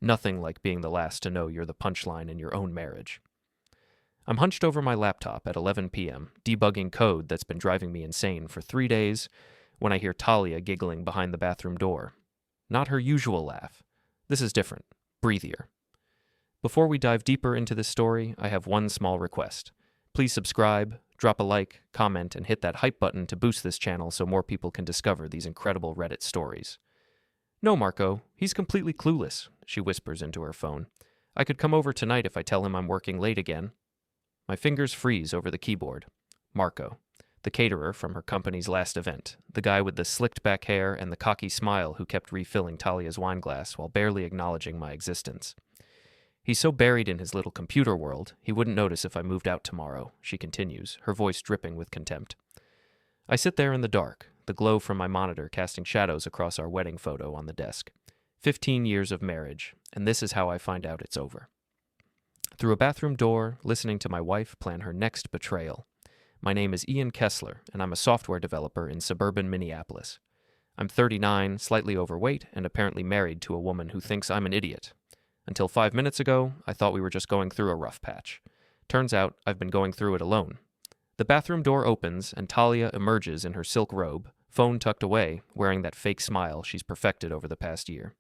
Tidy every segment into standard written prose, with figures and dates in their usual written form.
Nothing like being the last to know you're the punchline in your own marriage. I'm hunched over my laptop at 11 p.m., debugging code that's been driving me insane for 3 days, when I hear Talia giggling behind the bathroom door. Not her usual laugh. This is different, breathier. Before we dive deeper into this story, I have one small request. Please subscribe, drop a like, comment, and hit that hype button to boost this channel so more people can discover these incredible Reddit stories. No, Marco, he's completely clueless, she whispers into her phone. I could come over tonight if I tell him I'm working late again. My fingers freeze over the keyboard. Marco, the caterer from her company's last event, the guy with the slicked back hair and the cocky smile who kept refilling Talia's wine glass while barely acknowledging my existence. He's so buried in his little computer world, he wouldn't notice if I moved out tomorrow, she continues, her voice dripping with contempt. I sit there in the dark, the glow from my monitor casting shadows across our wedding photo on the desk. 15 years of marriage, and this is how I find out it's over. Through a bathroom door, listening to my wife plan her next betrayal. My name is Ian Kessler, and I'm a software developer in suburban Minneapolis. I'm 39, slightly overweight, and apparently married to a woman who thinks I'm an idiot. Until 5 minutes ago, I thought we were just going through a rough patch. Turns out, I've been going through it alone. The bathroom door opens, and Talia emerges in her silk robe, phone tucked away, wearing that fake smile she's perfected over the past year.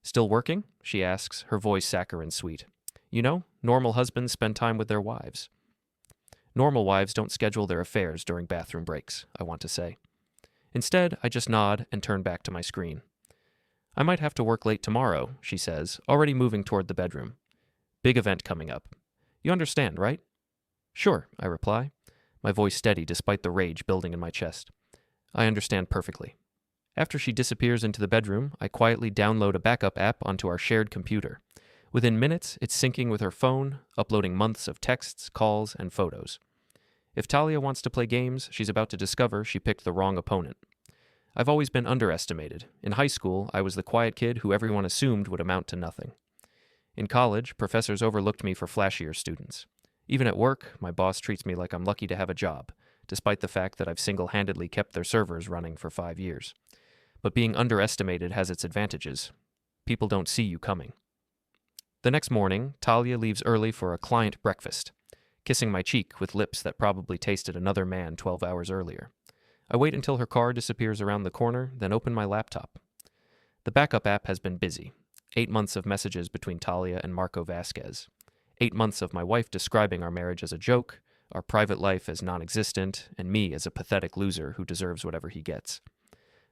Still working? She asks, her voice saccharine sweet. You know, normal husbands spend time with their wives. Normal wives don't schedule their affairs during bathroom breaks, I want to say. Instead, I just nod and turn back to my screen. I might have to work late tomorrow, she says, already moving toward the bedroom. Big event coming up. You understand, right? Sure, I reply, my voice steady despite the rage building in my chest. I understand perfectly. After she disappears into the bedroom, I quietly download a backup app onto our shared computer. Within minutes, it's syncing with her phone, uploading months of texts, calls, and photos. If Talia wants to play games, she's about to discover she picked the wrong opponent. I've always been underestimated. In high school, I was the quiet kid who everyone assumed would amount to nothing. In college, professors overlooked me for flashier students. Even at work, my boss treats me like I'm lucky to have a job, despite the fact that I've single-handedly kept their servers running for 5 years. But being underestimated has its advantages. People don't see you coming. The next morning, Talia leaves early for a client breakfast, kissing my cheek with lips that probably tasted another man 12 hours earlier. I wait until her car disappears around the corner, then open my laptop. The backup app has been busy. 8 months of messages between Talia and Marco Vasquez. 8 months of my wife describing our marriage as a joke, our private life as non-existent, and me as a pathetic loser who deserves whatever he gets.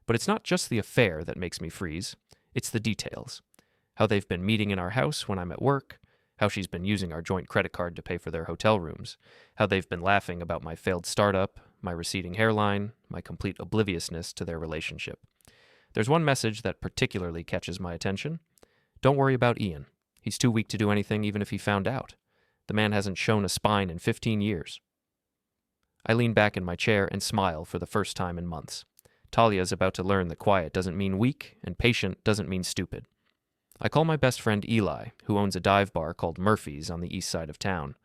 But it's not just the affair that makes me freeze. It's the details. How they've been meeting in our house when I'm at work, how she's been using our joint credit card to pay for their hotel rooms, how they've been laughing about my failed startup, my receding hairline, my complete obliviousness to their relationship. There's one message that particularly catches my attention. Don't worry about Ian. He's too weak to do anything even if he found out. The man hasn't shown a spine in 15 years. I lean back in my chair and smile for the first time in months. Talia's about to learn that quiet doesn't mean weak and patient doesn't mean stupid. I call my best friend Eli, who owns a dive bar called Murphy's on the east side of town.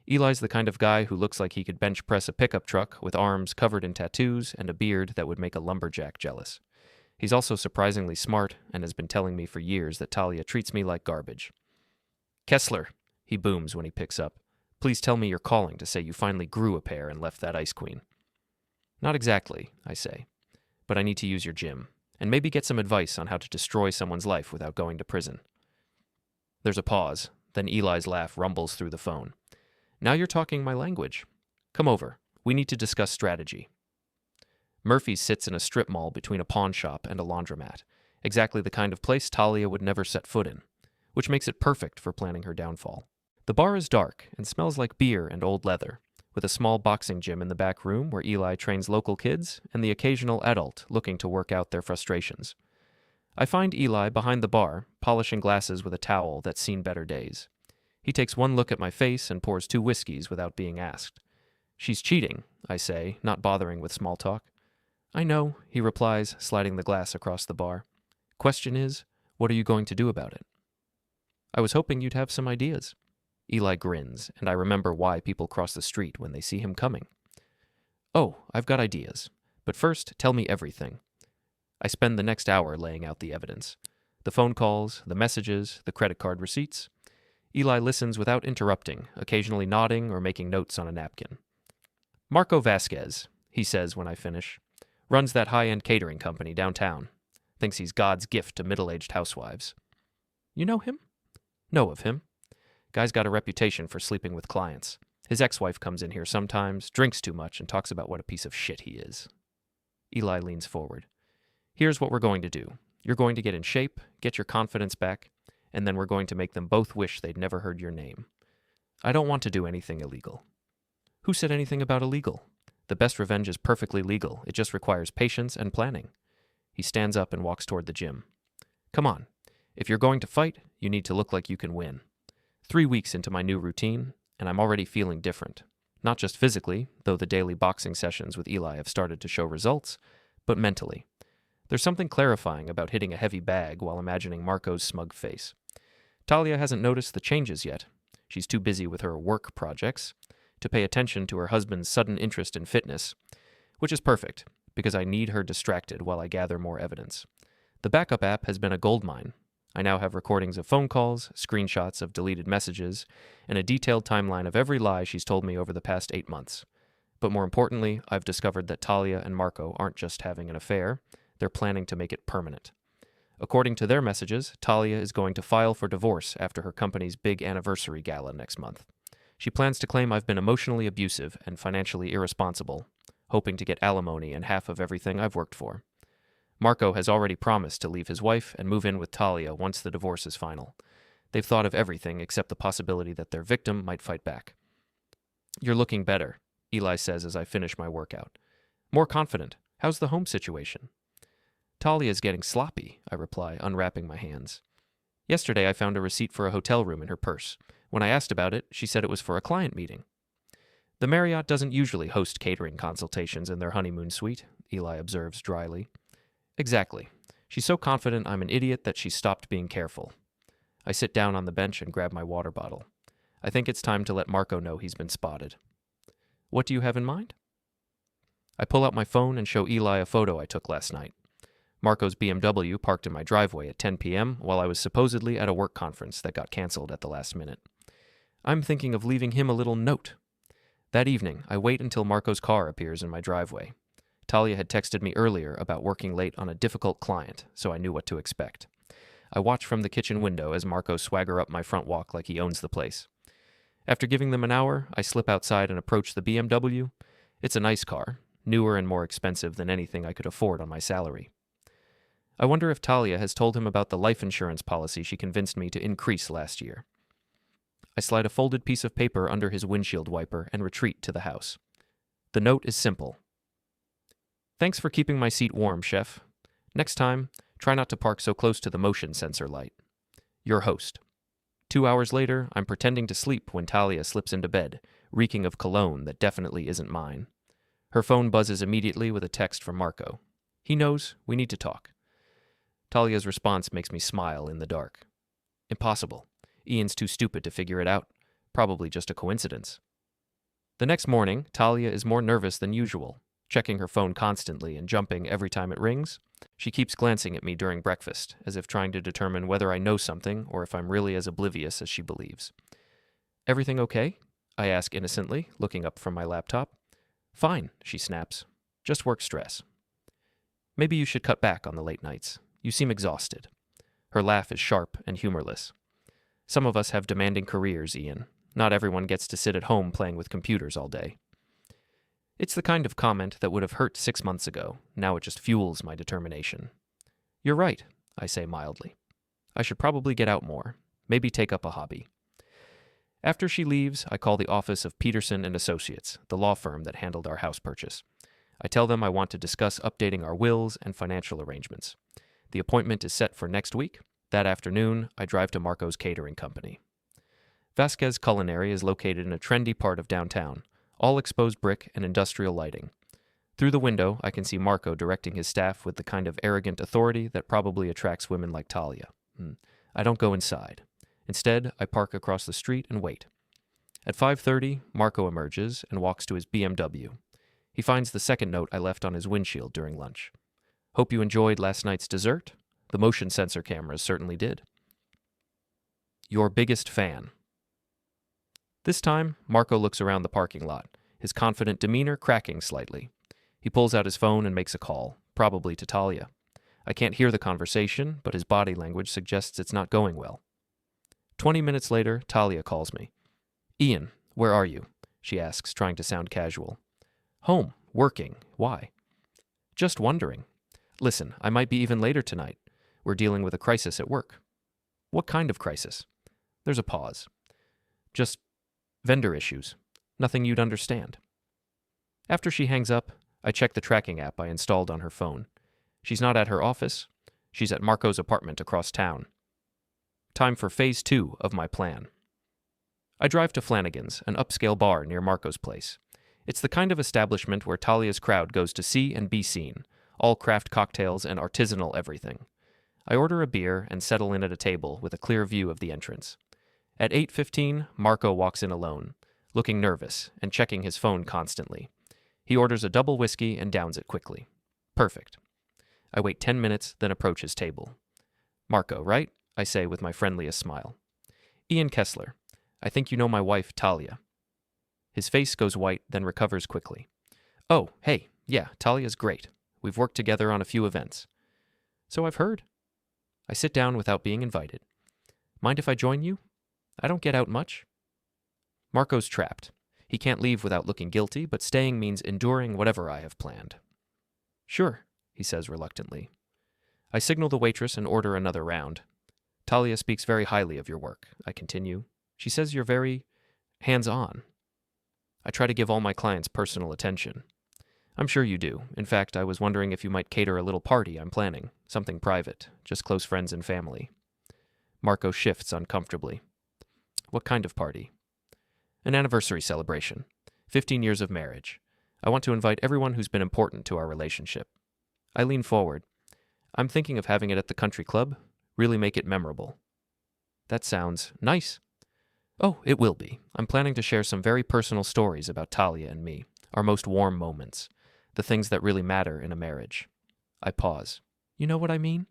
Eli's the kind of guy who looks like he could bench press a pickup truck with arms covered in tattoos and a beard that would make a lumberjack jealous. He's also surprisingly smart and has been telling me for years that Talia treats me like garbage. Kessler, he booms when he picks up. Please tell me you're calling to say you finally grew a pair and left that ice queen. Not exactly, I say, but I need to use your gym, and maybe get some advice on how to destroy someone's life without going to prison. There's a pause, then Eli's laugh rumbles through the phone. Now you're talking my language. Come over. We need to discuss strategy. Murphy's sits in a strip mall between a pawn shop and a laundromat, exactly the kind of place Talia would never set foot in, which makes it perfect for planning her downfall. The bar is dark and smells like beer and old leather, with a small boxing gym in the back room where Eli trains local kids and the occasional adult looking to work out their frustrations. I find Eli behind the bar, polishing glasses with a towel that's seen better days. He takes one look at my face and pours 2 whiskeys without being asked. She's cheating, I say, not bothering with small talk. I know, he replies, sliding the glass across the bar. Question is, what are you going to do about it? I was hoping you'd have some ideas. Eli grins, and I remember why people cross the street when they see him coming. Oh, I've got ideas. But first, tell me everything. I spend the next hour laying out the evidence. The phone calls, the messages, the credit card receipts. Eli listens without interrupting, occasionally nodding or making notes on a napkin. Marco Vasquez, he says when I finish, runs that high-end catering company downtown. Thinks he's God's gift to middle-aged housewives. You know him? Know of him. Guy's got a reputation for sleeping with clients. His ex-wife comes in here sometimes, drinks too much, and talks about what a piece of shit he is. Eli leans forward. Here's what we're going to do. You're going to get in shape, get your confidence back, and then we're going to make them both wish they'd never heard your name. I don't want to do anything illegal. Who said anything about illegal? The best revenge is perfectly legal. It just requires patience and planning. He stands up and walks toward the gym. Come on. If you're going to fight, you need to look like you can win. 3 weeks into my new routine, and I'm already feeling different. Not just physically, though the daily boxing sessions with Eli have started to show results, but mentally. There's something clarifying about hitting a heavy bag while imagining Marco's smug face. Talia hasn't noticed the changes yet. She's too busy with her work projects to pay attention to her husband's sudden interest in fitness, which is perfect, because I need her distracted while I gather more evidence. The backup app has been a goldmine. I now have recordings of phone calls, screenshots of deleted messages, and a detailed timeline of every lie she's told me over the past 8 months. But more importantly, I've discovered that Talia and Marco aren't just having an affair, they're planning to make it permanent. According to their messages, Talia is going to file for divorce after her company's big anniversary gala next month. She plans to claim I've been emotionally abusive and financially irresponsible, hoping to get alimony and half of everything I've worked for. Marco has already promised to leave his wife and move in with Talia once the divorce is final. They've thought of everything except the possibility that their victim might fight back. You're looking better, Eli says as I finish my workout. More confident. How's the home situation? Talia's getting sloppy, I reply, unwrapping my hands. Yesterday I found a receipt for a hotel room in her purse. When I asked about it, she said it was for a client meeting. The Marriott doesn't usually host catering consultations in their honeymoon suite, Eli observes dryly. Exactly. She's so confident I'm an idiot that she's stopped being careful. I sit down on the bench and grab my water bottle. I think it's time to let Marco know he's been spotted. What do you have in mind? I pull out my phone and show Eli a photo I took last night. Marco's BMW parked in my driveway at 10 p.m. while I was supposedly at a work conference that got canceled at the last minute. I'm thinking of leaving him a little note. That evening, I wait until Marco's car appears in my driveway. Talia had texted me earlier about working late on a difficult client, so I knew what to expect. I watch from the kitchen window as Marco swagger up my front walk like he owns the place. After giving them an hour, I slip outside and approach the BMW. It's a nice car, newer and more expensive than anything I could afford on my salary. I wonder if Talia has told him about the life insurance policy she convinced me to increase last year. I slide a folded piece of paper under his windshield wiper and retreat to the house. The note is simple. Thanks for keeping my seat warm, Chef. Next time, try not to park so close to the motion sensor light. Your host. 2 hours later, I'm pretending to sleep when Talia slips into bed, reeking of cologne that definitely isn't mine. Her phone buzzes immediately with a text from Marco. He knows we need to talk. Talia's response makes me smile in the dark. Impossible. Ian's too stupid to figure it out. Probably just a coincidence. The next morning, Talia is more nervous than usual, checking her phone constantly and jumping every time it rings. She keeps glancing at me during breakfast, as if trying to determine whether I know something or if I'm really as oblivious as she believes. Everything okay? I ask innocently, looking up from my laptop. Fine, she snaps. Just work stress. Maybe you should cut back on the late nights. You seem exhausted. Her laugh is sharp and humorless. Some of us have demanding careers, Ian. Not everyone gets to sit at home playing with computers all day. It's the kind of comment that would have hurt 6 months ago. Now it just fuels my determination. You're right, I say mildly. I should probably get out more. Maybe take up a hobby. After she leaves, I call the office of Peterson and Associates, the law firm that handled our house purchase. I tell them I want to discuss updating our wills and financial arrangements. The appointment is set for next week. That afternoon, I drive to Marco's catering company. Vasquez Culinary is located in a trendy part of downtown, all exposed brick and industrial lighting. Through the window, I can see Marco directing his staff with the kind of arrogant authority that probably attracts women like Talia. I don't go inside. Instead, I park across the street and wait. At 5:30, Marco emerges and walks to his BMW. He finds the second note I left on his windshield during lunch. Hope you enjoyed last night's dessert. The motion sensor cameras certainly did. Your biggest fan. This time, Marco looks around the parking lot, his confident demeanor cracking slightly. He pulls out his phone and makes a call, probably to Talia. I can't hear the conversation, but his body language suggests it's not going well. 20 minutes later, Talia calls me. Ian, where are you? She asks, trying to sound casual. Home, working. Why? Just wondering. Listen, I might be even later tonight. We're dealing with a crisis at work. What kind of crisis? There's a pause. Just vendor issues. Nothing you'd understand. After she hangs up, I check the tracking app I installed on her phone. She's not at her office. She's at Marco's apartment across town. Time for phase 2 of my plan. I drive to Flanagan's, an upscale bar near Marco's place. It's the kind of establishment where Talia's crowd goes to see and be seen, all craft cocktails and artisanal everything. I order a beer and settle in at a table with a clear view of the entrance. At 8:15, Marco walks in alone, looking nervous and checking his phone constantly. He orders a double whiskey and downs it quickly. Perfect. I wait 10 minutes, then approach his table. Marco, right? I say with my friendliest smile. Ian Kessler. I think you know my wife, Talia. His face goes white, then recovers quickly. Oh, hey, yeah, Talia's great. We've worked together on a few events. So I've heard. I sit down without being invited. Mind if I join you? I don't get out much. Marco's trapped. He can't leave without looking guilty, but staying means enduring whatever I have planned. Sure, he says reluctantly. I signal the waitress and order another round. Talia speaks very highly of your work, I continue. She says you're very hands-on. I try to give all my clients personal attention. I'm sure you do. In fact, I was wondering if you might cater a little party I'm planning, something private, just close friends and family. Marco shifts uncomfortably. What kind of party? An anniversary celebration. 15 years of marriage. I want to invite everyone who's been important to our relationship. I lean forward. I'm thinking of having it at the country club. Really make it memorable. That sounds nice. Oh, it will be. I'm planning to share some very personal stories about Talia and me, our most warm moments, the things that really matter in a marriage. I pause. You know what I mean?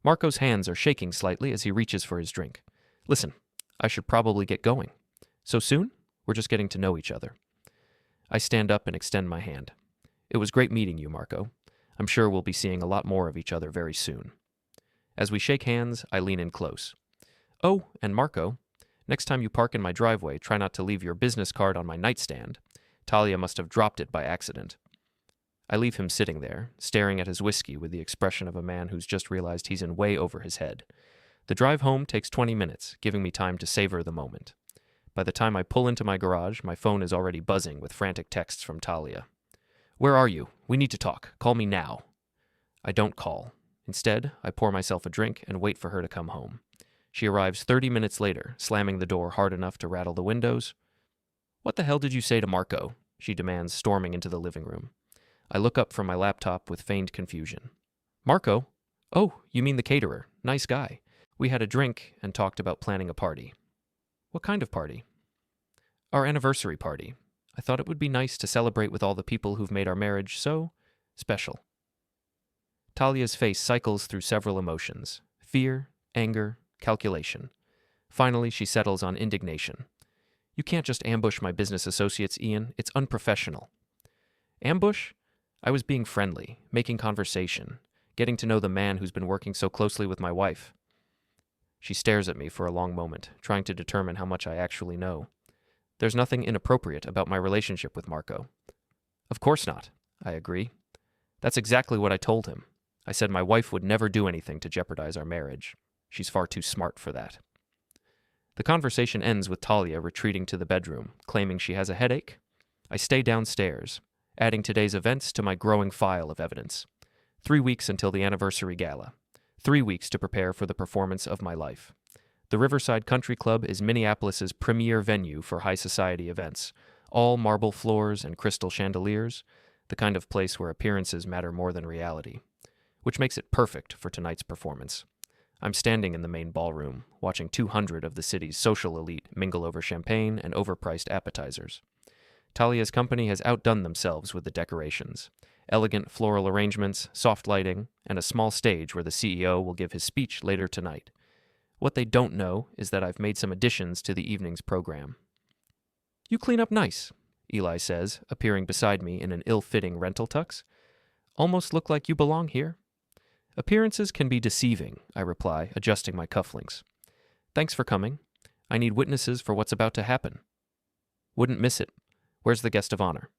Marco's hands are shaking slightly as he reaches for his drink. Listen, I should probably get going. So soon? We're just getting to know each other. I stand up and extend my hand. It was great meeting you, Marco. I'm sure we'll be seeing a lot more of each other very soon. As we shake hands, I lean in close. Oh, and Marco, next time you park in my driveway, try not to leave your business card on my nightstand. Talia must have dropped it by accident. I leave him sitting there, staring at his whiskey with the expression of a man who's just realized he's in way over his head. The drive home takes 20 minutes, giving me time to savor the moment. By the time I pull into my garage, my phone is already buzzing with frantic texts from Talia. Where are you? We need to talk. Call me now. I don't call. Instead, I pour myself a drink and wait for her to come home. She arrives 30 minutes later, slamming the door hard enough to rattle the windows. What the hell did you say to Marco? She demands, storming into the living room. I look up from my laptop with feigned confusion. Marco? Oh, you mean the caterer. Nice guy. We had a drink and talked about planning a party. What kind of party? Our anniversary party. I thought it would be nice to celebrate with all the people who've made our marriage so special. Talia's face cycles through several emotions. Fear, anger, calculation. Finally, she settles on indignation. You can't just ambush my business associates, Ian. It's unprofessional. Ambush? I was being friendly, making conversation, getting to know the man who's been working so closely with my wife. She stares at me for a long moment, trying to determine how much I actually know. There's nothing inappropriate about my relationship with Marco. Of course not, I agree. That's exactly what I told him. I said my wife would never do anything to jeopardize our marriage. She's far too smart for that. The conversation ends with Talia retreating to the bedroom, claiming she has a headache. I stay downstairs, adding today's events to my growing file of evidence. 3 weeks until the anniversary gala. 3 weeks to prepare for the performance of my life. The Riverside Country Club is Minneapolis's premier venue for high society events. All marble floors and crystal chandeliers, the kind of place where appearances matter more than reality. Which makes it perfect for tonight's performance. I'm standing in the main ballroom, watching 200 of the city's social elite mingle over champagne and overpriced appetizers. Talia's company has outdone themselves with the decorations. elegant floral arrangements, soft lighting, and a small stage where the CEO will give his speech later tonight. What they don't know is that I've made some additions to the evening's program. "You clean up nice," Eli says, appearing beside me in an ill-fitting rental tux. "Almost look like you belong here." "Appearances can be deceiving," I reply, adjusting my cufflinks. "Thanks for coming. I need witnesses for what's about to happen." "Wouldn't miss it. Where's the guest of honor?"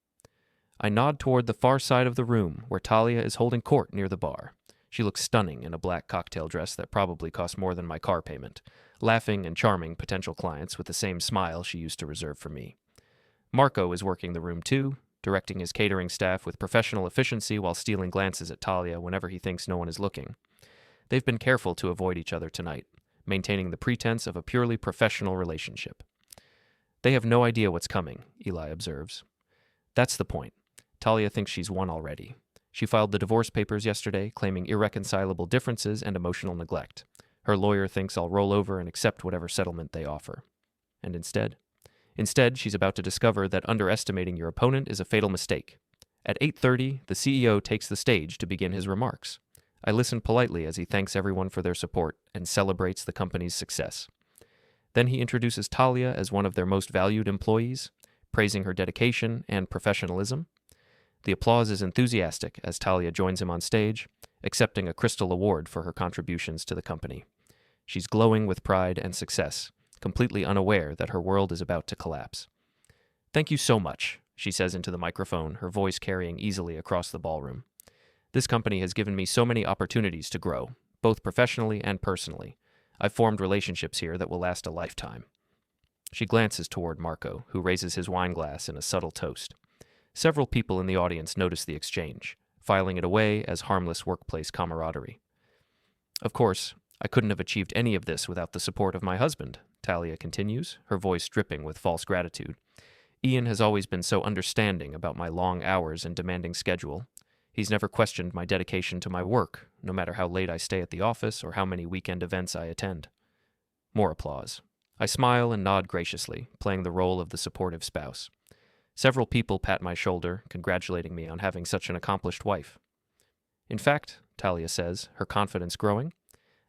I nod toward the far side of the room, where Talia is holding court near the bar. She looks stunning in a black cocktail dress that probably cost more than my car payment, laughing and charming potential clients with the same smile she used to reserve for me. Marco is working the room too, directing his catering staff with professional efficiency while stealing glances at Talia whenever he thinks no one is looking. They've been careful to avoid each other tonight, maintaining the pretense of a purely professional relationship. "They have no idea what's coming," Eli observes. "That's the point. Talia thinks she's won already. She filed the divorce papers yesterday, claiming irreconcilable differences and emotional neglect. Her lawyer thinks I'll roll over and accept whatever settlement they offer. And instead, she's about to discover that underestimating your opponent is a fatal mistake. At 8:30, the CEO takes the stage to begin his remarks. I listen politely as he thanks everyone for their support and celebrates the company's success. Then he introduces Talia as one of their most valued employees, praising her dedication and professionalism. The applause is enthusiastic as Talia joins him on stage, accepting a crystal award for her contributions to the company. She's glowing with pride and success, completely unaware that her world is about to collapse. "Thank you so much," she says into the microphone, her voice carrying easily across the ballroom. "This company has given me so many opportunities to grow, both professionally and personally. I've formed relationships here that will last a lifetime." She glances toward Marco, who raises his wine glass in a subtle toast. Several people in the audience notice the exchange, filing it away as harmless workplace camaraderie. "Of course, I couldn't have achieved any of this without the support of my husband," Talia continues, her voice dripping with false gratitude. "Ian has always been so understanding about my long hours and demanding schedule. He's never questioned my dedication to my work, no matter how late I stay at the office or how many weekend events I attend." More applause. I smile and nod graciously, playing the role of the supportive spouse. Several people pat my shoulder, congratulating me on having such an accomplished wife. "In fact," Talia says, her confidence growing,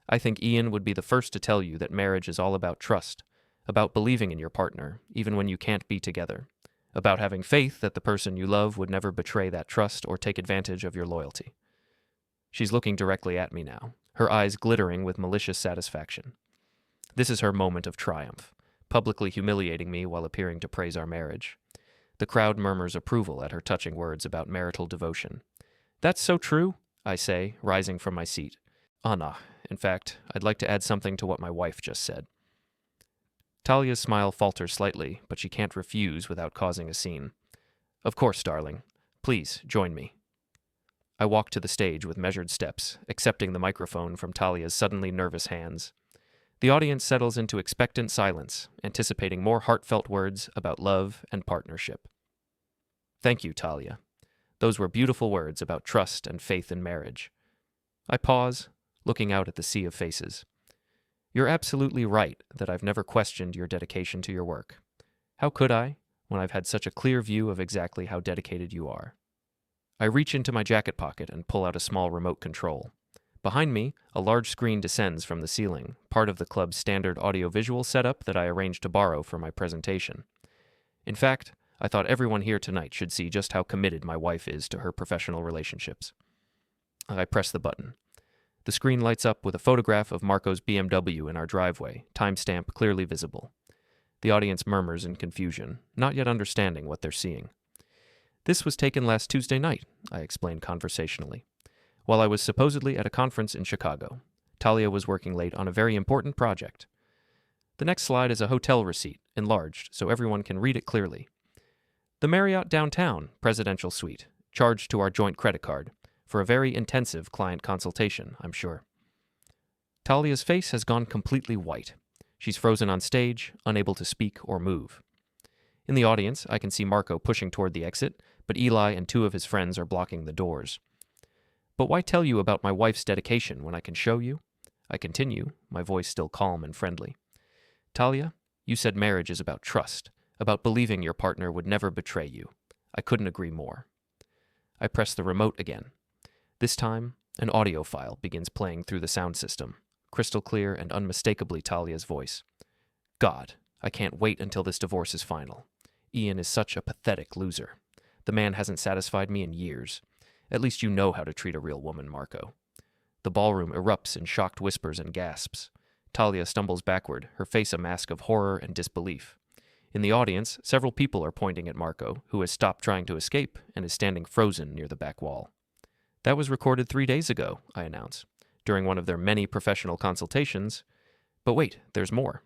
"I think Ian would be the first to tell you that marriage is all about trust, about believing in your partner, even when you can't be together, about having faith that the person you love would never betray that trust or take advantage of your loyalty." She's looking directly at me now, her eyes glittering with malicious satisfaction. This is her moment of triumph, publicly humiliating me while appearing to praise our marriage. The crowd murmurs approval at her touching words about marital devotion. "That's so true," I say, rising from my seat. "Nah. In fact, I'd like to add something to what my wife just said." Talia's smile falters slightly, but she can't refuse without causing a scene. "Of course, darling. Please, join me." I walk to the stage with measured steps, accepting the microphone from Talia's suddenly nervous hands. The audience settles into expectant silence, anticipating more heartfelt words about love and partnership. "Thank you, Talia. Those were beautiful words about trust and faith in marriage." I pause, looking out at the sea of faces. "You're absolutely right that I've never questioned your dedication to your work. How could I, when I've had such a clear view of exactly how dedicated you are?" I reach into my jacket pocket and pull out a small remote control. Behind me, a large screen descends from the ceiling, part of the club's standard audiovisual setup that I arranged to borrow for my presentation. In fact, I thought everyone here tonight should see just how committed my wife is to her professional relationships. I press the button. The screen lights up with a photograph of Marco's BMW in our driveway, timestamp clearly visible. The audience murmurs in confusion, not yet understanding what they're seeing. "This was taken last Tuesday night," I explained conversationally. "While I was supposedly at a conference in Chicago. Talia was working late on a very important project." The next slide is a hotel receipt, enlarged, so everyone can read it clearly. "The Marriott Downtown Presidential Suite, charged to our joint credit card, for a very intensive client consultation, I'm sure." Talia's face has gone completely white. She's frozen on stage, unable to speak or move. In the audience, I can see Marco pushing toward the exit, but Eli and two of his friends are blocking the doors. "But why tell you about my wife's dedication when I can show you?" I continue, my voice still calm and friendly. "Talia, you said marriage is about trust, about believing your partner would never betray you. I couldn't agree more." I press the remote again. This time, an audio file begins playing through the sound system, crystal clear and unmistakably Talia's voice. God, I can't wait until this divorce is final. Ian is such a pathetic loser. The man hasn't satisfied me in years. At least you know how to treat a real woman, Marco. The ballroom erupts in shocked whispers and gasps. Talia stumbles backward, her face a mask of horror and disbelief. In the audience, several people are pointing at Marco, who has stopped trying to escape and is standing frozen near the back wall. That was recorded 3 days ago, I announce, during one of their many professional consultations. But wait, there's more.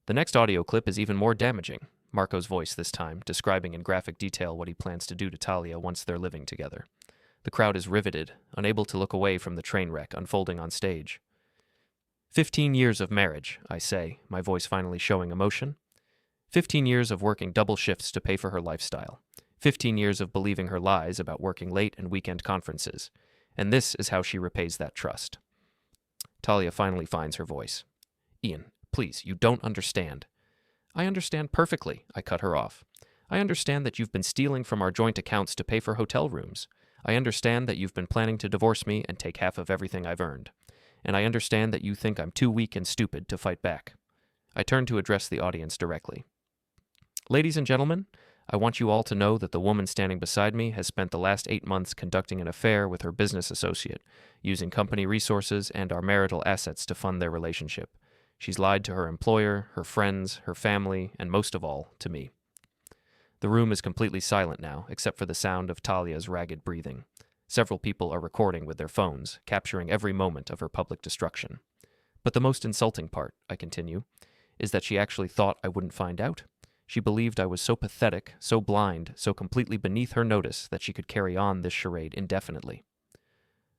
The next audio clip is even more damaging, Marco's voice this time, describing in graphic detail what he plans to do to Talia once they're living together. The crowd is riveted, unable to look away from the train wreck unfolding on stage. 15 years of marriage, I say, my voice finally showing emotion. 15 years of working double shifts to pay for her lifestyle. 15 years of believing her lies about working late and weekend conferences. And this is how she repays that trust. Talia finally finds her voice. Ian, please, you don't understand. I understand perfectly, I cut her off. I understand that you've been stealing from our joint accounts to pay for hotel rooms. I understand that you've been planning to divorce me and take half of everything I've earned. And I understand that you think I'm too weak and stupid to fight back. I turn to address the audience directly. Ladies and gentlemen, I want you all to know that the woman standing beside me has spent the last 8 months conducting an affair with her business associate, using company resources and our marital assets to fund their relationship. She's lied to her employer, her friends, her family, and most of all, to me. The room is completely silent now, except for the sound of Talia's ragged breathing. Several people are recording with their phones, capturing every moment of her public destruction. But the most insulting part, I continue, is that she actually thought I wouldn't find out. She believed I was so pathetic, so blind, so completely beneath her notice that she could carry on this charade indefinitely.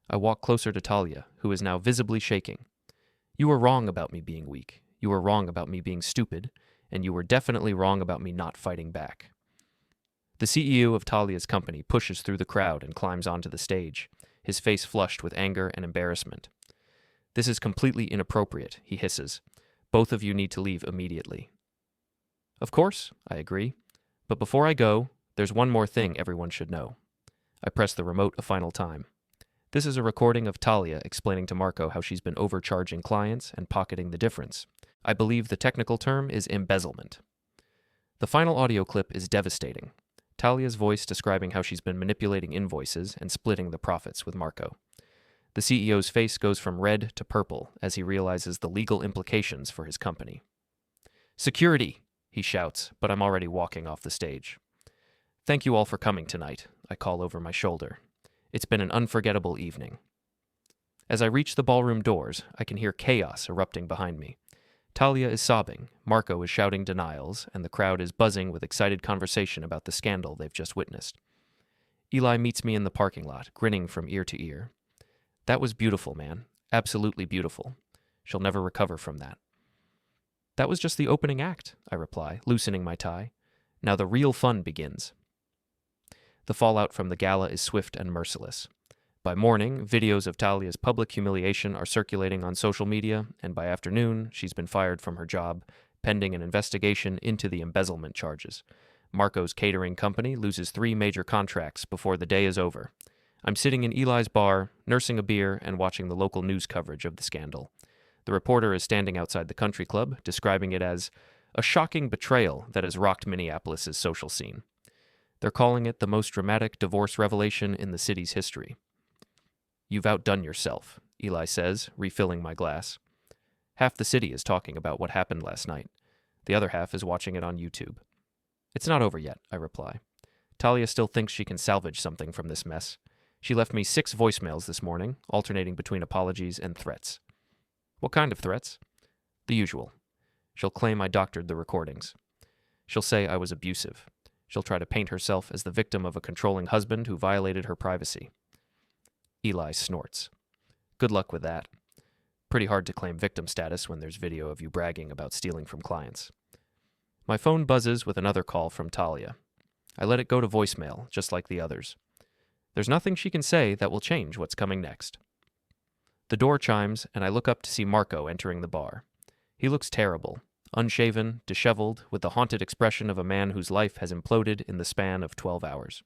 I walk closer to Talia, who is now visibly shaking. You were wrong about me being weak. You were wrong about me being stupid. And you were definitely wrong about me not fighting back. The CEO of Talia's company pushes through the crowd and climbs onto the stage, his face flushed with anger and embarrassment. This is completely inappropriate, he hisses. Both of you need to leave immediately. Of course, I agree. But before I go, there's one more thing everyone should know. I press the remote a final time. This is a recording of Talia explaining to Marco how she's been overcharging clients and pocketing the difference. I believe the technical term is embezzlement. The final audio clip is devastating. Talia's voice describing how she's been manipulating invoices and splitting the profits with Marco. The CEO's face goes from red to purple as he realizes the legal implications for his company. Security, he shouts, but I'm already walking off the stage. Thank you all for coming tonight, I call over my shoulder. It's been an unforgettable evening. As I reach the ballroom doors, I can hear chaos erupting behind me. Talia is sobbing, Marco is shouting denials, and the crowd is buzzing with excited conversation about the scandal they've just witnessed. Eli meets me in the parking lot, grinning from ear to ear. That was beautiful, man. Absolutely beautiful. She'll never recover from that. That was just the opening act, I reply, loosening my tie. Now the real fun begins. The fallout from the gala is swift and merciless. By morning, videos of Talia's public humiliation are circulating on social media, and by afternoon, she's been fired from her job, pending an investigation into the embezzlement charges. Marco's catering company loses 3 major contracts before the day is over. I'm sitting in Eli's bar, nursing a beer, and watching the local news coverage of the scandal. The reporter is standing outside the country club, describing it as a shocking betrayal that has rocked Minneapolis' social scene. They're calling it the most dramatic divorce revelation in the city's history. You've outdone yourself, Eli says, refilling my glass. Half the city is talking about what happened last night. The other half is watching it on YouTube. It's not over yet, I reply. Talia still thinks she can salvage something from this mess. She left me 6 voicemails this morning, alternating between apologies and threats. What kind of threats? The usual. She'll claim I doctored the recordings. She'll say I was abusive. She'll try to paint herself as the victim of a controlling husband who violated her privacy. Eli snorts. Good luck with that. Pretty hard to claim victim status when there's video of you bragging about stealing from clients. My phone buzzes with another call from Talia. I let it go to voicemail, just like the others. There's nothing she can say that will change what's coming next. The door chimes, and I look up to see Marco entering the bar. He looks terrible, unshaven, disheveled, with the haunted expression of a man whose life has imploded in the span of 12 hours.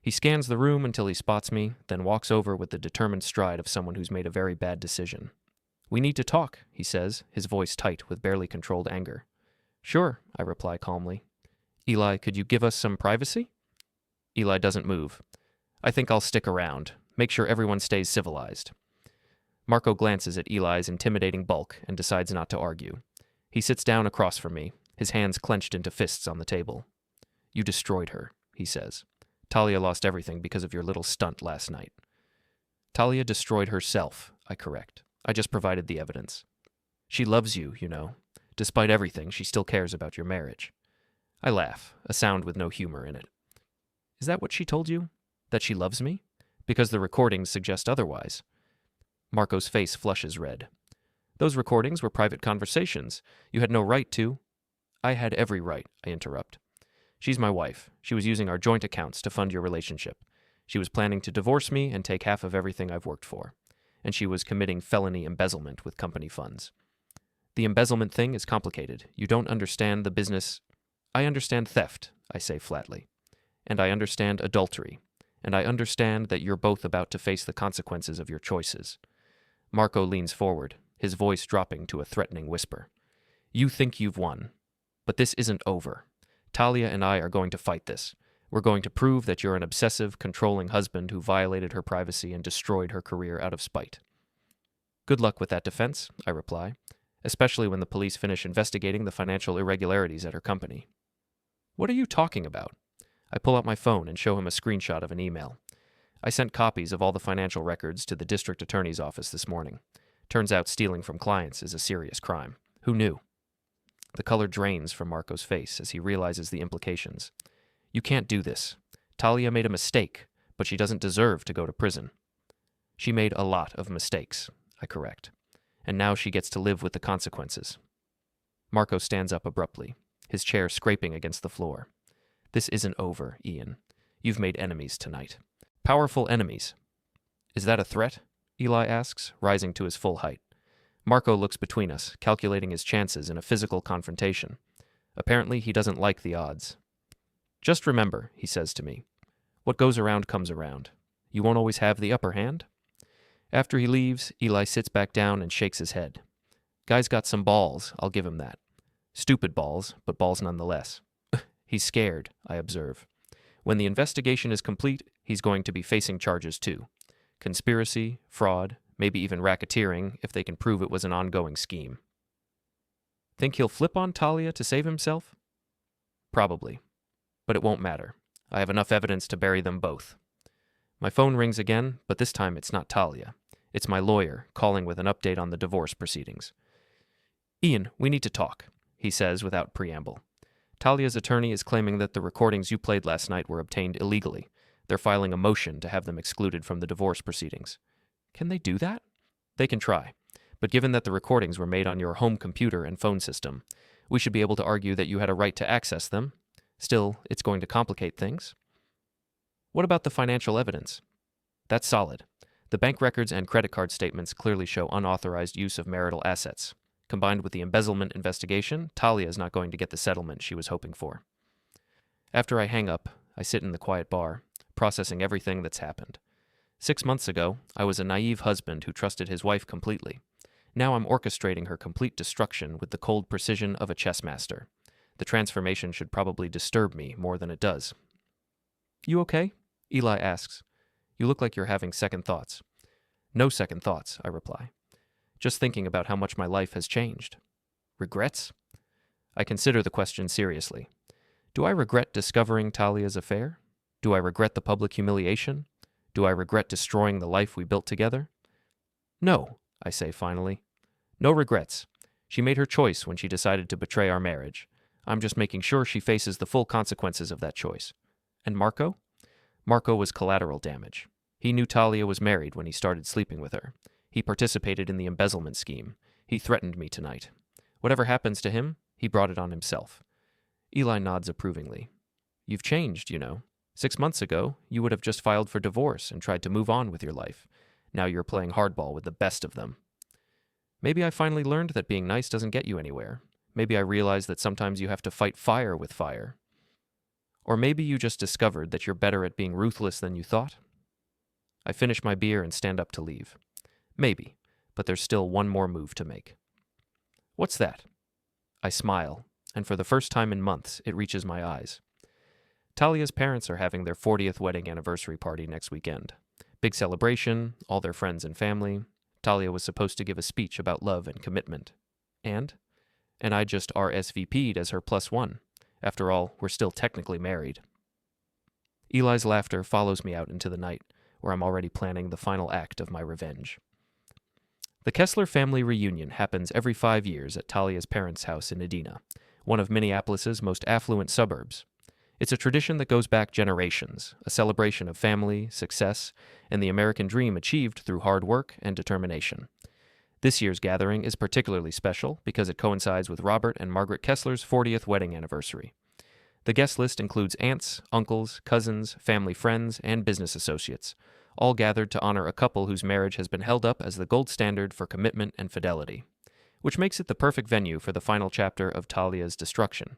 He scans the room until he spots me, then walks over with the determined stride of someone who's made a very bad decision. "We need to talk," he says, his voice tight with barely controlled anger. "Sure," I reply calmly. "Eli, could you give us some privacy?" Eli doesn't move. "I think I'll stick around. Make sure everyone stays civilized." Marco glances at Eli's intimidating bulk and decides not to argue. He sits down across from me, his hands clenched into fists on the table. "You destroyed her," he says. "Talia lost everything because of your little stunt last night." "Talia destroyed herself," I correct. "I just provided the evidence. She loves you, you know. Despite everything, she still cares about your marriage." I laugh, a sound with no humor in it. "Is that what she told you? That she loves me? Because the recordings suggest otherwise." Marco's face flushes red. "Those recordings were private conversations. You had no right to—" "I had every right," I interrupt. "She's my wife. She was using our joint accounts to fund your relationship. She was planning to divorce me and take half of everything I've worked for. And she was committing felony embezzlement with company funds. The embezzlement thing is complicated. You don't understand the business—" "I understand theft," I say flatly. "And I understand adultery. And I understand that you're both about to face the consequences of your choices." Marco leans forward, his voice dropping to a threatening whisper. "You think you've won. But this isn't over. Talia and I are going to fight this. We're going to prove that you're an obsessive, controlling husband who violated her privacy and destroyed her career out of spite." "Good luck with that defense," I reply, "especially when the police finish investigating the financial irregularities at her company." "What are you talking about?" I pull out my phone and show him a screenshot of an email. I sent copies of all the financial records to the district attorney's office this morning. Turns out stealing from clients is a serious crime. Who knew? The color drains from Marco's face as he realizes the implications. "You can't do this. Talia made a mistake, but she doesn't deserve to go to prison." "She made a lot of mistakes," I correct. "And now she gets to live with the consequences." Marco stands up abruptly, his chair scraping against the floor. "This isn't over, Ian. You've made enemies tonight. Powerful enemies." "Is that a threat?" Eli asks, rising to his full height. Marco looks between us, calculating his chances in a physical confrontation. Apparently, he doesn't like the odds. "Just remember," he says to me, "what goes around comes around. You won't always have the upper hand." After he leaves, Eli sits back down and shakes his head. "Guy's got some balls, I'll give him that. Stupid balls, but balls nonetheless." "He's scared," I observe. "When the investigation is complete, he's going to be facing charges too. Conspiracy, fraud, maybe even racketeering if they can prove it was an ongoing scheme." "Think he'll flip on Talia to save himself?" "Probably. But it won't matter. I have enough evidence to bury them both." My phone rings again, but this time it's not Talia. It's my lawyer, calling with an update on the divorce proceedings. "Ian, we need to talk," he says without preamble. "Talia's attorney is claiming that the recordings you played last night were obtained illegally. They're filing a motion to have them excluded from the divorce proceedings." "Can they do that?" "They can try. But given that the recordings were made on your home computer and phone system, we should be able to argue that you had a right to access them. Still, it's going to complicate things." "What about the financial evidence?" "That's solid. The bank records and credit card statements clearly show unauthorized use of marital assets. Combined with the embezzlement investigation, Talia is not going to get the settlement she was hoping for." After I hang up, I sit in the quiet bar, processing everything that's happened. 6 months ago, I was a naive husband who trusted his wife completely. Now I'm orchestrating her complete destruction with the cold precision of a chess master. The transformation should probably disturb me more than it does. "You okay?" Eli asks. "You look like you're having second thoughts." "No second thoughts," I reply. "Just thinking about how much my life has changed." "Regrets?" I consider the question seriously. Do I regret discovering Talia's affair? Do I regret the public humiliation? Do I regret destroying the life we built together? "No," I say finally. "No regrets. She made her choice when she decided to betray our marriage. I'm just making sure she faces the full consequences of that choice." "And Marco?" "Marco was collateral damage. He knew Talia was married when he started sleeping with her. He participated in the embezzlement scheme. He threatened me tonight. Whatever happens to him, he brought it on himself." Eli nods approvingly. "You've changed, you know. 6 months ago, you would have just filed for divorce and tried to move on with your life. Now you're playing hardball with the best of them." "Maybe I finally learned that being nice doesn't get you anywhere. Maybe I realized that sometimes you have to fight fire with fire." Or maybe you just discovered that you're better at being ruthless than you thought? I finish my beer and stand up to leave. Maybe, but there's still one more move to make. What's that? I smile, and for the first time in months, it reaches my eyes. Talia's parents are having their 40th wedding anniversary party next weekend. Big celebration, all their friends and family. Talia was supposed to give a speech about love and commitment. And I just RSVP'd as her +1. After all, we're still technically married. Eli's laughter follows me out into the night, where I'm already planning the final act of my revenge. The Kessler family reunion happens every 5 years at Talia's parents' house in Edina, one of Minneapolis's most affluent suburbs. It's a tradition that goes back generations, a celebration of family, success, and the American dream achieved through hard work and determination. This year's gathering is particularly special because it coincides with Robert and Margaret Kessler's 40th wedding anniversary. The guest list includes aunts, uncles, cousins, family friends, and business associates, all gathered to honor a couple whose marriage has been held up as the gold standard for commitment and fidelity, which makes it the perfect venue for the final chapter of Talia's destruction.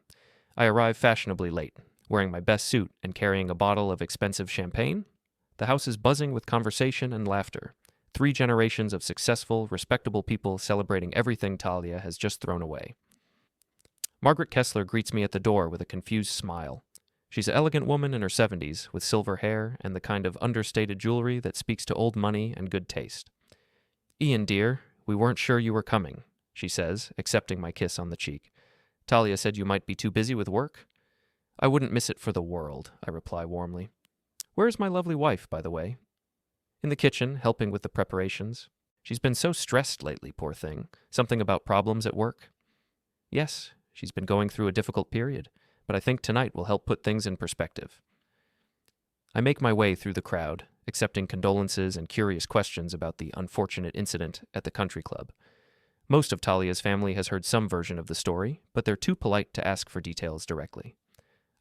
I arrive fashionably late, wearing my best suit and carrying a bottle of expensive champagne. The house is buzzing with conversation and laughter. 3 generations of successful, respectable people celebrating everything Talia has just thrown away. Margaret Kessler greets me at the door with a confused smile. She's an elegant woman in her 70s, with silver hair and the kind of understated jewelry that speaks to old money and good taste. "Ian, dear, we weren't sure you were coming," she says, accepting my kiss on the cheek. "Talia said you might be too busy with work." "I wouldn't miss it for the world," I reply warmly. "Where's my lovely wife, by the way?" "In the kitchen, helping with the preparations. She's been so stressed lately, poor thing. Something about problems at work?" "Yes, she's been going through a difficult period, but I think tonight will help put things in perspective." I make my way through the crowd, accepting condolences and curious questions about the unfortunate incident at the country club. Most of Talia's family has heard some version of the story, but they're too polite to ask for details directly.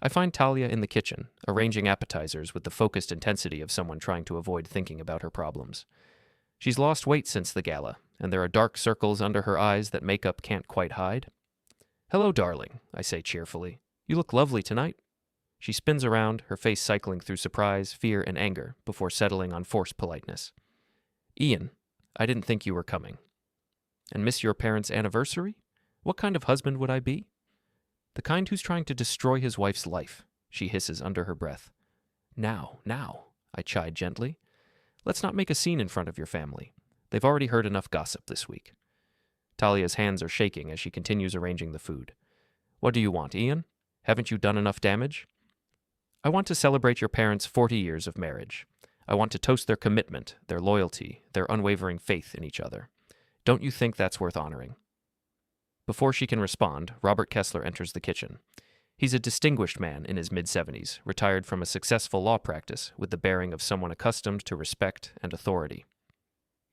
I find Talia in the kitchen, arranging appetizers with the focused intensity of someone trying to avoid thinking about her problems. She's lost weight since the gala, and there are dark circles under her eyes that makeup can't quite hide. "Hello, darling," I say cheerfully. "You look lovely tonight." She spins around, her face cycling through surprise, fear, and anger, before settling on forced politeness. "Ian, I didn't think you were coming." "And miss your parents' anniversary? What kind of husband would I be?" "The kind who's trying to destroy his wife's life," she hisses under her breath. Now, I chide gently. "Let's not make a scene in front of your family. They've already heard enough gossip this week." Talia's hands are shaking as she continues arranging the food. "What do you want, Ian? Haven't you done enough damage?" "I want to celebrate your parents' 40 years of marriage. I want to toast their commitment, their loyalty, their unwavering faith in each other. Don't you think that's worth honoring?" Before she can respond, Robert Kessler enters the kitchen. He's a distinguished man in his mid-70s, retired from a successful law practice with the bearing of someone accustomed to respect and authority.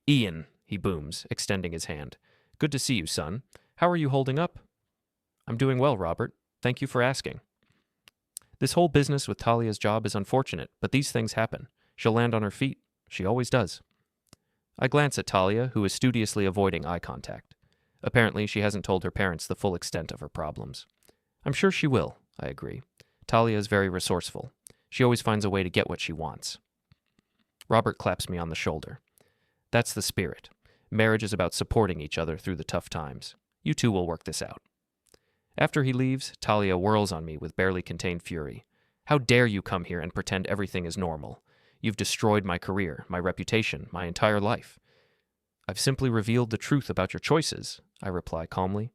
"Ian," he booms, extending his hand. "Good to see you, son. How are you holding up?" "I'm doing well, Robert. Thank you for asking." "This whole business with Talia's job is unfortunate, but these things happen. She'll land on her feet. She always does." I glance at Talia, who is studiously avoiding eye contact. Apparently, she hasn't told her parents the full extent of her problems. "I'm sure she will," I agree. "Talia is very resourceful. She always finds a way to get what she wants." Robert claps me on the shoulder. "That's the spirit. Marriage is about supporting each other through the tough times. You two will work this out." After he leaves, Talia whirls on me with barely contained fury. "How dare you come here and pretend everything is normal? You've destroyed my career, my reputation, my entire life." "I've simply revealed the truth about your choices," I reply calmly.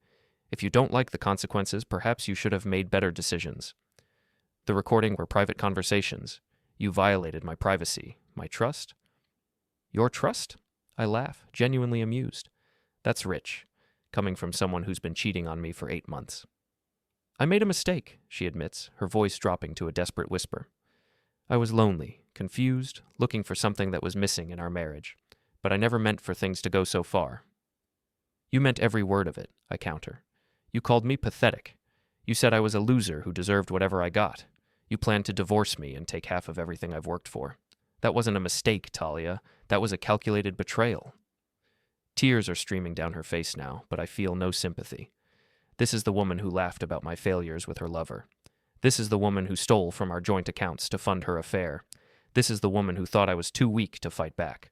"If you don't like the consequences, perhaps you should have made better decisions. The recording were private conversations. You violated my privacy, my trust." "Your trust?" I laugh, genuinely amused. That's rich, coming from someone who's been cheating on me for 8 months. "I made a mistake," she admits, her voice dropping to a desperate whisper. "I was lonely, confused, looking for something that was missing in our marriage. But I never meant for things to go so far." "You meant every word of it," I counter. "You called me pathetic. You said I was a loser who deserved whatever I got. You planned to divorce me and take half of everything I've worked for. That wasn't a mistake, Talia. That was a calculated betrayal." Tears are streaming down her face now, but I feel no sympathy. This is the woman who laughed about my failures with her lover. This is the woman who stole from our joint accounts to fund her affair. This is the woman who thought I was too weak to fight back.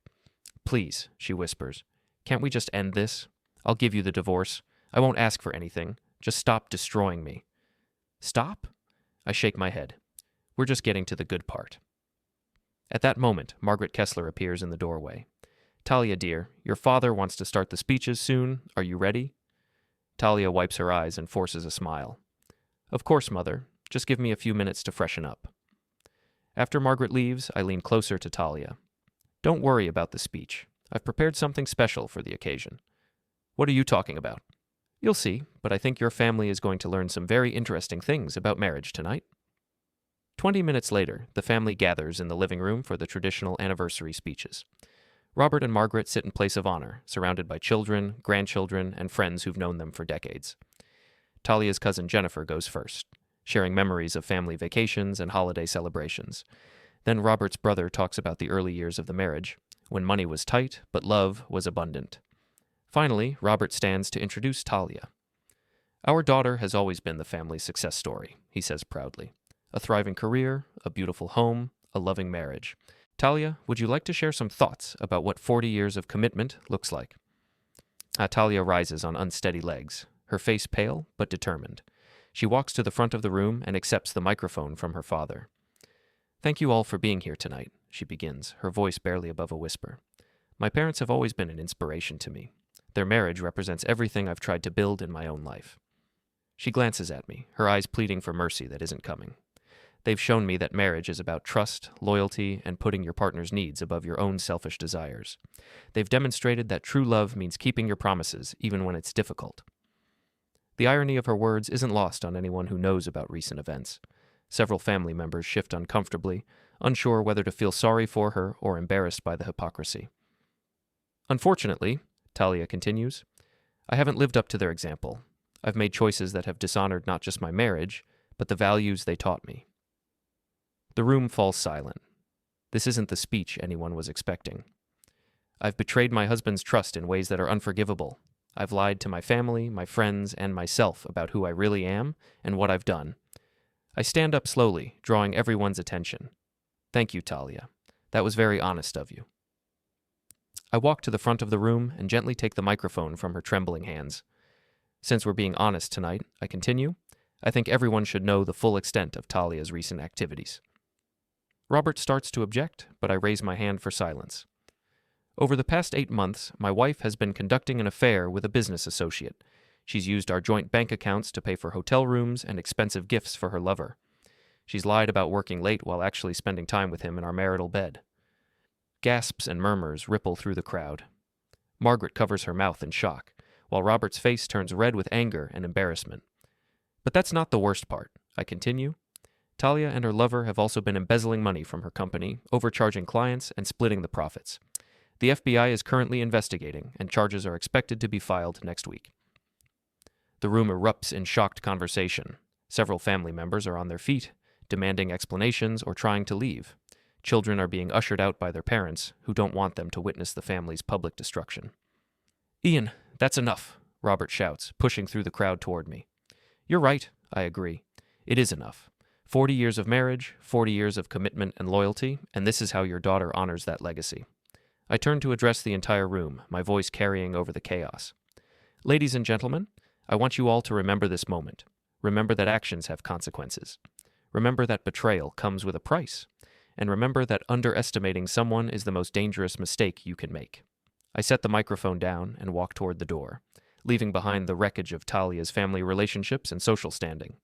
Please, she whispers, can't we just end this? I'll give you the divorce. I won't ask for anything. Just stop destroying me. Stop? I shake my head. We're just getting to the good part. At that moment, Margaret Kessler appears in the doorway. Talia, dear, your father wants to start the speeches soon. Are you ready? Talia wipes her eyes and forces a smile. Of course, Mother. Just give me a few minutes to freshen up. After Margaret leaves, I lean closer to Talia. Don't worry about the speech. I've prepared something special for the occasion. What are you talking about? You'll see, but I think your family is going to learn some very interesting things about marriage tonight. 20 minutes later, the family gathers in the living room for the traditional anniversary speeches. Robert and Margaret sit in place of honor, surrounded by children, grandchildren, and friends who've known them for decades. Talia's cousin Jennifer goes first, sharing memories of family vacations and holiday celebrations. Then Robert's brother talks about the early years of the marriage, when money was tight, but love was abundant. Finally, Robert stands to introduce Talia. Our daughter has always been the family's success story, he says proudly. A thriving career, a beautiful home, a loving marriage. Talia, would you like to share some thoughts about what 40 years of commitment looks like? Talia rises on unsteady legs, her face pale but determined. She walks to the front of the room and accepts the microphone from her father. Thank you all for being here tonight, she begins, her voice barely above a whisper. My parents have always been an inspiration to me. Their marriage represents everything I've tried to build in my own life. She glances at me, her eyes pleading for mercy that isn't coming. They've shown me that marriage is about trust, loyalty, and putting your partner's needs above your own selfish desires. They've demonstrated that true love means keeping your promises, even when it's difficult. The irony of her words isn't lost on anyone who knows about recent events. Several family members shift uncomfortably, unsure whether to feel sorry for her or embarrassed by the hypocrisy. Unfortunately, Talia continues, I haven't lived up to their example. I've made choices that have dishonored not just my marriage, but the values they taught me. The room falls silent. This isn't the speech anyone was expecting. I've betrayed my husband's trust in ways that are unforgivable. I've lied to my family, my friends, and myself about who I really am and what I've done. I stand up slowly, drawing everyone's attention. Thank you, Talia. That was very honest of you. I walk to the front of the room and gently take the microphone from her trembling hands. Since we're being honest tonight, I continue, I think everyone should know the full extent of Talia's recent activities. Robert starts to object, but I raise my hand for silence. Over the past 8 months, my wife has been conducting an affair with a business associate. She's used our joint bank accounts to pay for hotel rooms and expensive gifts for her lover. She's lied about working late while actually spending time with him in our marital bed. Gasps and murmurs ripple through the crowd. Margaret covers her mouth in shock, while Robert's face turns red with anger and embarrassment. But that's not the worst part, I continue. Talia and her lover have also been embezzling money from her company, overcharging clients, and splitting the profits. The FBI is currently investigating, and charges are expected to be filed next week. The room erupts in shocked conversation. Several family members are on their feet, demanding explanations or trying to leave. Children are being ushered out by their parents, who don't want them to witness the family's public destruction. Ian, that's enough, Robert shouts, pushing through the crowd toward me. You're right, I agree. It is enough. 40 years of marriage, 40 years of commitment and loyalty, and this is how your daughter honors that legacy. I turn to address the entire room, my voice carrying over the chaos. Ladies and gentlemen, I want you all to remember this moment. Remember that actions have consequences. Remember that betrayal comes with a price. And remember that underestimating someone is the most dangerous mistake you can make. I set the microphone down and walk toward the door, leaving behind the wreckage of Talia's family relationships and social standing.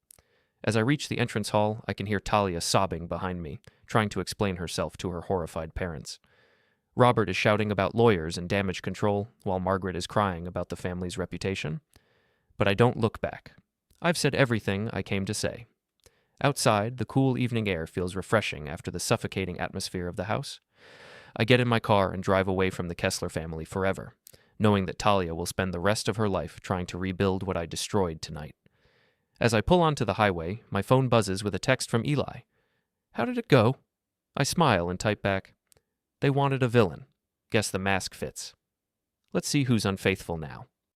As I reach the entrance hall, I can hear Talia sobbing behind me, trying to explain herself to her horrified parents. Robert is shouting about lawyers and damage control, while Margaret is crying about the family's reputation. But I don't look back. I've said everything I came to say. Outside, the cool evening air feels refreshing after the suffocating atmosphere of the house. I get in my car and drive away from the Kessler family forever, knowing that Talia will spend the rest of her life trying to rebuild what I destroyed tonight. As I pull onto the highway, my phone buzzes with a text from Eli. How did it go? I smile and type back, They wanted a villain. Guess the mask fits. Let's see who's unfaithful now.